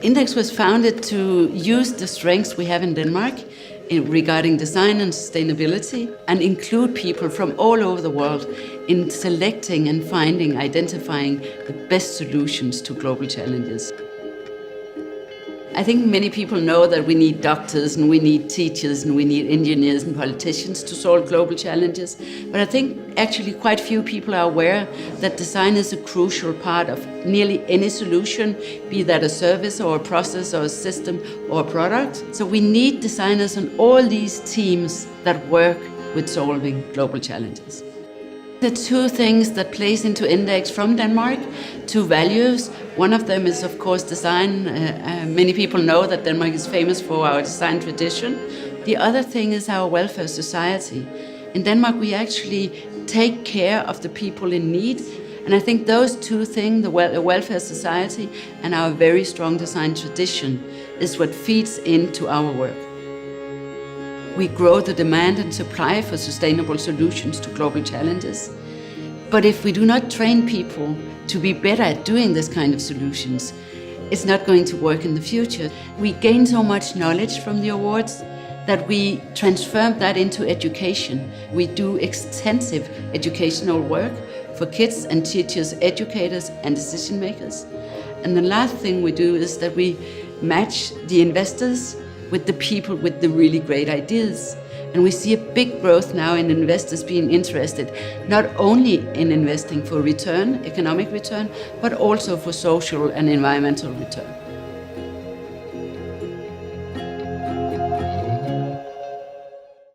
Index was founded to use the strengths we have in Denmark regarding design and sustainability and include people from all over the world in selecting and identifying the best solutions to global challenges. I think many people know that we need doctors and we need teachers and we need engineers and politicians to solve global challenges. But I think actually quite few people are aware that design is a crucial part of nearly any solution, be that a service or a process or a system or a product. So we need designers on all these teams that work with solving global challenges. The two things that plays into Index from Denmark, two values. One of them is, of course, design. Many people know that Denmark is famous for our design tradition. The other thing is our welfare society. In Denmark, we actually take care of the people in need. And I think those two things, the welfare society and our very strong design tradition, is what feeds into our work. We grow the demand and supply for sustainable solutions to global challenges. But if we do not train people to be better at doing this kind of solutions, it's not going to work in the future. We gain so much knowledge from the awards that we transform that into education. We do extensive educational work for kids and teachers, educators and decision makers. And the last thing we do is that we match the investors with the people with the really great ideas. And we see a big growth now in investors being interested, not only in investing for return, economic return, but also for social and environmental return.